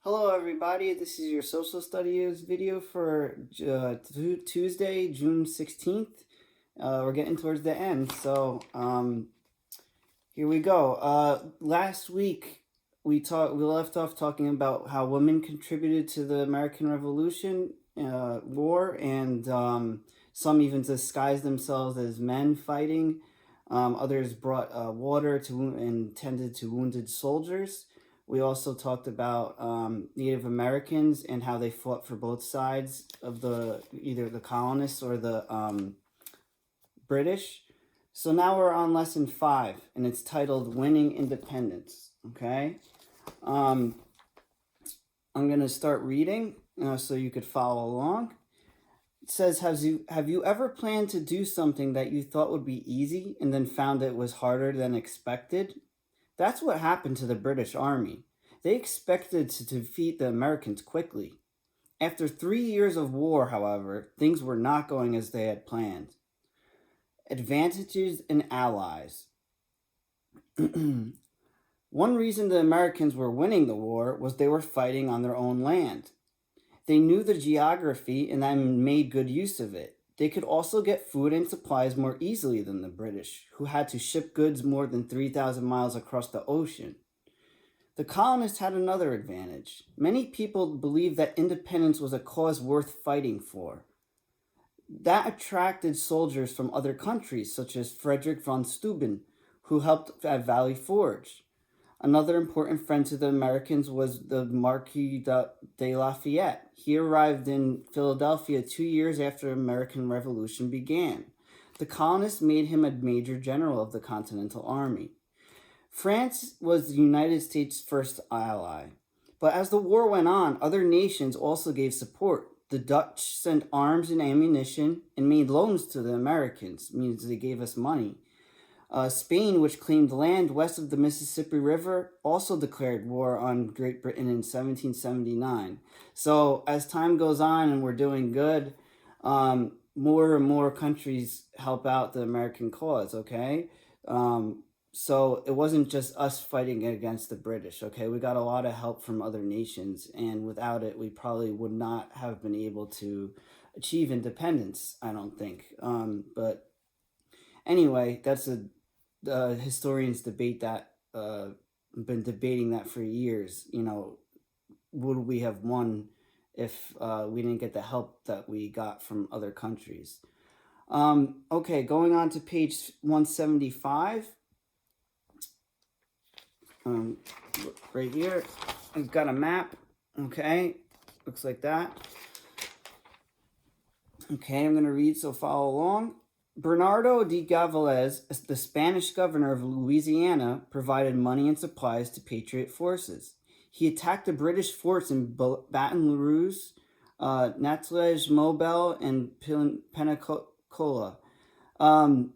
Hello everybody, this is your social studies video for Tuesday, June 16th. We're getting towards the end, so here we go. Last week we left off talking about how women contributed to the American Revolution war, and some even disguised themselves as men fighting. Others brought water and tended to wounded soldiers. We also talked about Native Americans and how they fought for both sides of either the colonists or the British. So now we're on lesson 5, and it's titled "Winning Independence." Okay, I'm gonna start reading so you could follow along. It says, have you ever planned to do something that you thought would be easy and then found it was harder than expected? That's what happened to the British Army. They expected to defeat the Americans quickly. After 3 years of war, however, things were not going as they had planned. Advantages and allies. One reason the Americans were winning the war was they were fighting on their own land. They knew the geography and then made good use of it. They could also get food and supplies more easily than the British, who had to ship goods more than 3,000 miles across the ocean. The colonists had another advantage. Many people believed that independence was a cause worth fighting for. That attracted soldiers from other countries, such as Frederick von Steuben, who helped at Valley Forge. Another important friend to the Americans was the Marquis de Lafayette. He arrived in Philadelphia 2 years after the American Revolution began. The colonists made him a major general of the Continental Army. France was the United States' first ally. But as the war went on, other nations also gave support. The Dutch sent arms and ammunition and made loans to the Americans, means they gave us money. Spain, which claimed land west of the Mississippi River, also declared war on Great Britain in 1779. So as time goes on and we're doing good, more and more countries help out the American cause, okay? So it wasn't just us fighting against the British, okay? We got a lot of help from other nations, and without it, we probably would not have been able to achieve independence, I don't think. But anyway, that's historians debate that, been debating that for years. Would we have won if we didn't get the help that we got from other countries? Okay, going on to page 175. Right here, I've got a map. Okay, looks like that. Okay, I'm going to read, so follow along. Bernardo de Gavales, the Spanish governor of Louisiana, provided money and supplies to Patriot forces. He attacked the British forts in Baton Rouge, Natchez Mobile, and Pensacola.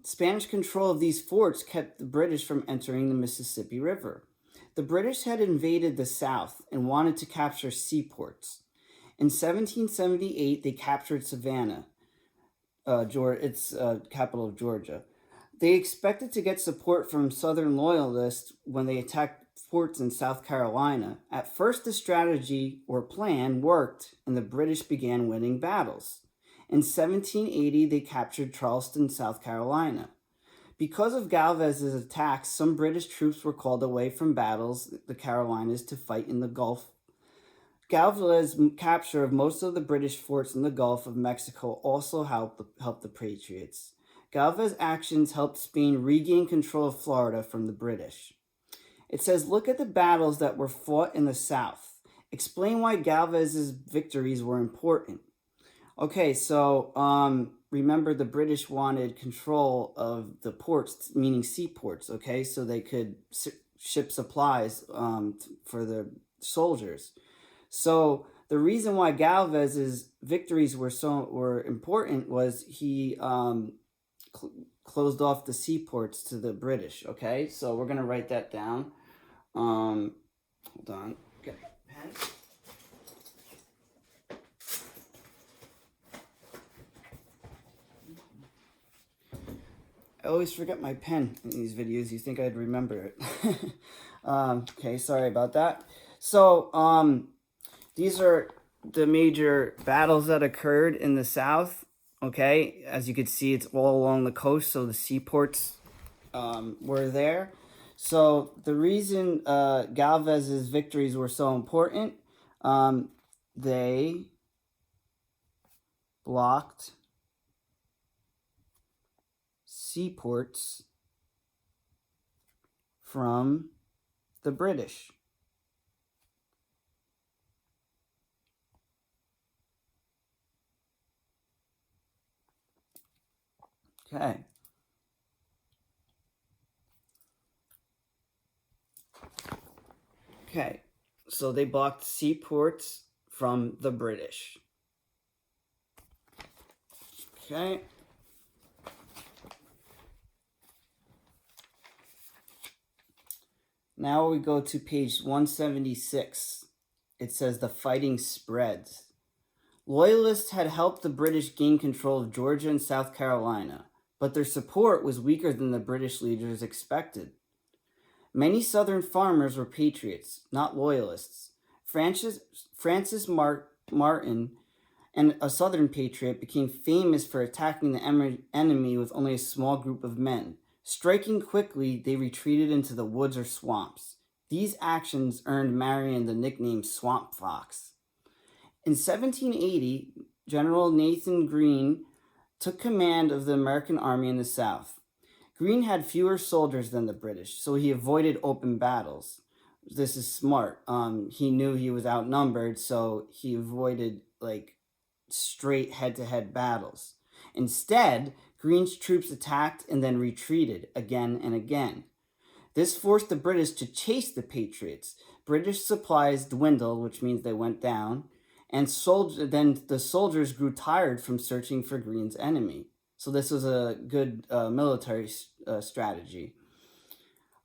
Spanish control of these forts kept the British from entering the Mississippi River. The British had invaded the South and wanted to capture seaports. In 1778, they captured Savannah, its capital of Georgia. They expected to get support from Southern loyalists when they attacked forts in South Carolina. At first, the strategy or plan worked, and the British began winning battles. In 1780, they captured Charleston, South Carolina. Because of Galvez's attacks, some British troops were called away from battles, the Carolinas, to fight in the Gulf. Galvez's capture of most of the British forts in the Gulf of Mexico also helped the Patriots. Galvez's actions helped Spain regain control of Florida from the British. It says, look at the battles that were fought in the South. Explain why Galvez's victories were important. Okay, so remember the British wanted control of the ports, meaning seaports, okay, so they could ship supplies for the soldiers. So the reason why Galvez's victories were important was he closed off the seaports to the British. Okay, so we're gonna write that down. Hold on, get a pen. I always forget my pen in these videos. You think I'd remember it. Okay, sorry about that. So, these are the major battles that occurred in the South. Okay, as you can see, it's all along the coast, so the seaports were there. So the reason Galvez's victories were so important, they blocked seaports from the British. Okay. Okay, so they blocked seaports from the British. Okay. Now we go to page 176. It says the fighting spreads. Loyalists had helped the British gain control of Georgia and South Carolina, but their support was weaker than the British leaders expected. Many Southern farmers were patriots, not loyalists. Francis Martin, and a Southern patriot, became famous for attacking the enemy with only a small group of men. Striking quickly, they retreated into the woods or swamps. These actions earned Marion the nickname Swamp Fox. In 1780, General Nathan Greene took command of the American army in the South. Greene had fewer soldiers than the British, so he avoided open battles. This is smart. He knew he was outnumbered, so he avoided straight head-to-head battles. Instead, Greene's troops attacked and then retreated again and again. This forced the British to chase the Patriots. British supplies dwindled, which means they went down, and then the soldiers grew tired from searching for Greene's enemy. So this was a good military strategy.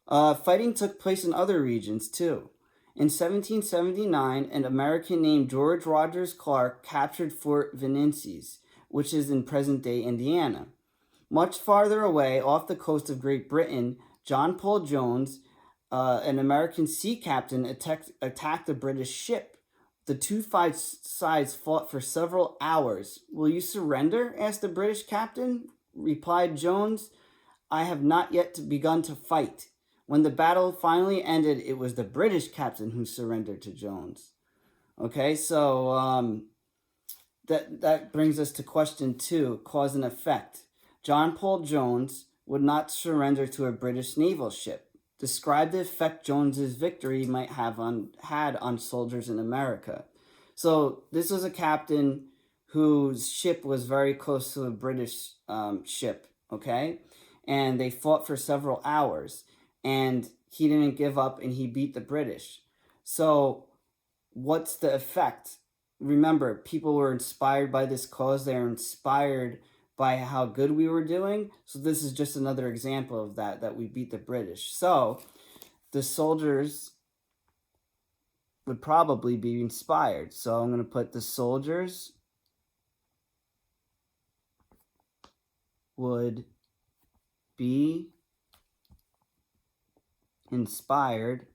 Fighting took place in other regions too. In 1779, an American named George Rogers Clark captured Fort Vincennes, which is in present-day Indiana. Much farther away, off the coast of Great Britain, John Paul Jones, an American sea captain, attacked a British ship. The two sides fought for several hours. "Will you surrender?" asked the British captain. Replied Jones, "I have not yet begun to fight." When the battle finally ended, it was the British captain who surrendered to Jones. Okay, so that brings us to question 2, cause and effect. John Paul Jones would not surrender to a British naval ship. Describe the effect Jones's victory might have had on soldiers in America. So this was a captain whose ship was very close to a British ship, okay? And they fought for several hours, and he didn't give up, and he beat the British. So what's the effect? Remember, people were inspired by this cause. They were inspired by how good we were doing. So this is just another example of that we beat the British. So the soldiers would probably be inspired. So I'm going to put the soldiers would be inspired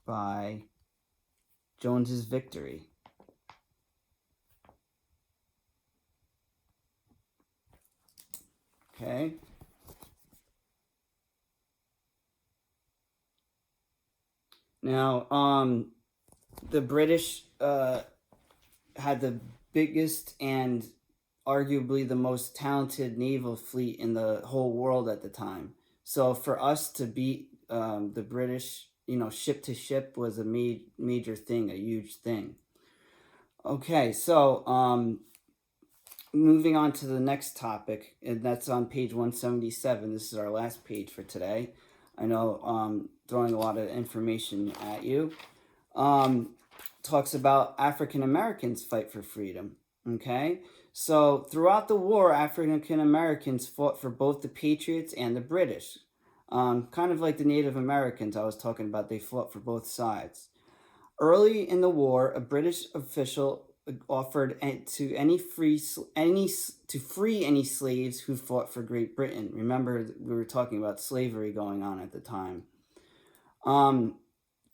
by Jones's victory. Okay. Now, the British had the biggest and arguably the most talented naval fleet in the whole world at the time. So for us to beat the British, ship to ship was a major thing, a huge thing. Okay, so moving on to the next topic, and that's on page 177. This is our last page for today. I know throwing a lot of information at you. Talks about African Americans fight for freedom. Okay, so throughout the war, African Americans fought for both the Patriots and the British. Kind of like the Native Americans I was talking about, they fought for both sides. Early in the war, a British official offered to free any slaves who fought for Great Britain. Remember, we were talking about slavery going on at the time.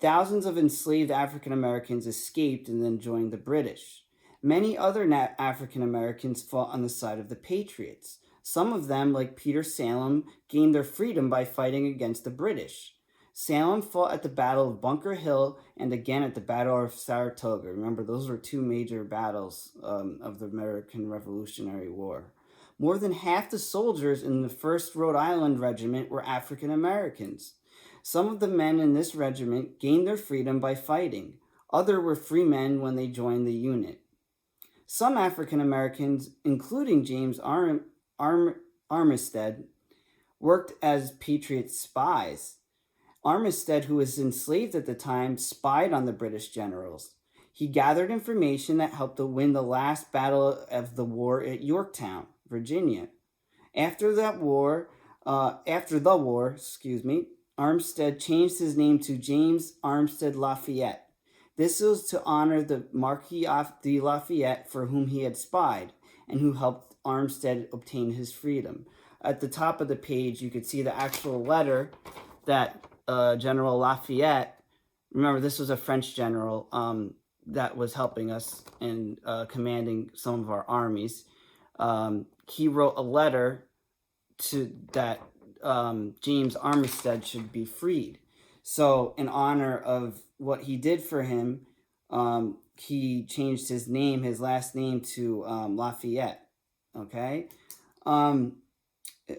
Thousands of enslaved African Americans escaped and then joined the British. Many other African Americans fought on the side of the Patriots. Some of them, like Peter Salem, gained their freedom by fighting against the British. Salem fought at the Battle of Bunker Hill and again at the Battle of Saratoga. Remember, those were two major battles of the American Revolutionary War. More than half the soldiers in the 1st Rhode Island Regiment were African Americans. Some of the men in this regiment gained their freedom by fighting. Others were free men when they joined the unit. Some African Americans, including James Armistead, worked as Patriot spies. Armistead, who was enslaved at the time, spied on the British generals. He gathered information that helped to win the last battle of the war at Yorktown, Virginia. After the war, Armistead changed his name to James Armistead Lafayette. This was to honor the Marquis de Lafayette, for whom he had spied, and who helped Armistead obtain his freedom. At the top of the page, you could see the actual letter that General Lafayette, remember this was a French general that was helping us and commanding some of our armies. He wrote a letter to that James Armistead should be freed. So in honor of what he did for him, he changed his name, his last name, to Lafayette. Okay?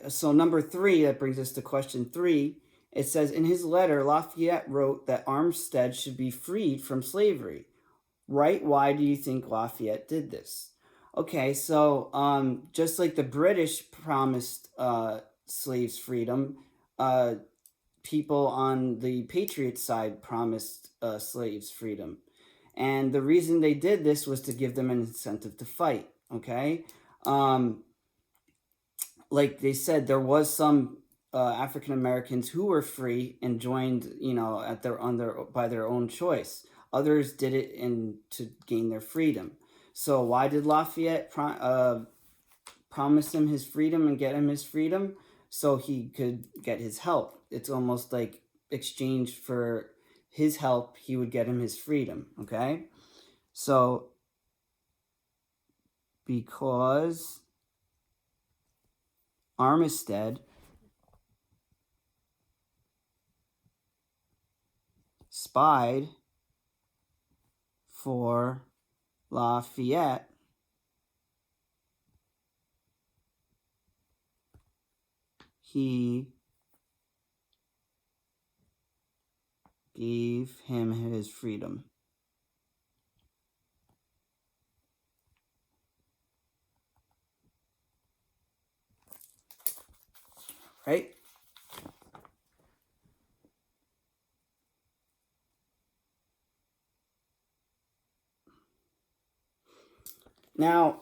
So number 3, that brings us to question 3. It says, in his letter, Lafayette wrote that Armistead should be freed from slavery. Right? Why do you think Lafayette did this? Okay, so just like the British promised slaves freedom, people on the Patriot side promised slaves freedom. And the reason they did this was to give them an incentive to fight, okay? Like they said, there was some African Americans who were free and joined, by their own choice. Others did it to gain their freedom. So why did Lafayette promise him his freedom and get him his freedom? So he could get his help. It's almost like exchange for his help, he would get him his freedom, okay? So, because Armistead spied for Lafayette, he gave him his freedom. Right? Now,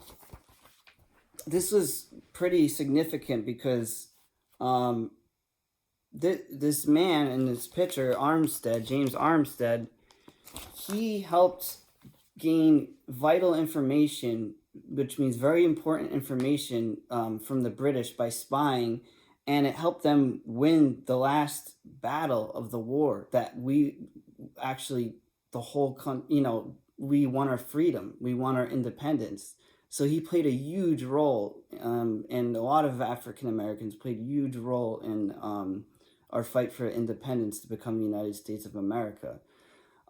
this was pretty significant because this man in this picture, Armistead, James Armistead, he helped gain vital information, which means very important information from the British by spying, and it helped them win the last battle of the war that we actually, we won our freedom, we won our independence. So he played a huge role, and a lot of African Americans played a huge role in our fight for independence to become the United States of America.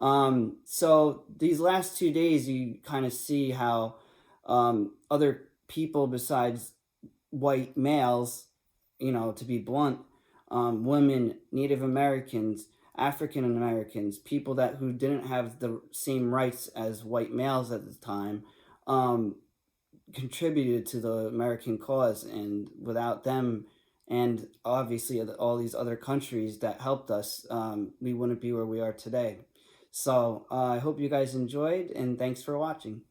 So these last 2 days, you kind of see how other people besides white males, to be blunt, women, Native Americans, African Americans, people who didn't have the same rights as white males at the time, contributed to the American cause, and without them, and obviously all these other countries that helped us, we wouldn't be where we are today. So I hope you guys enjoyed, and thanks for watching.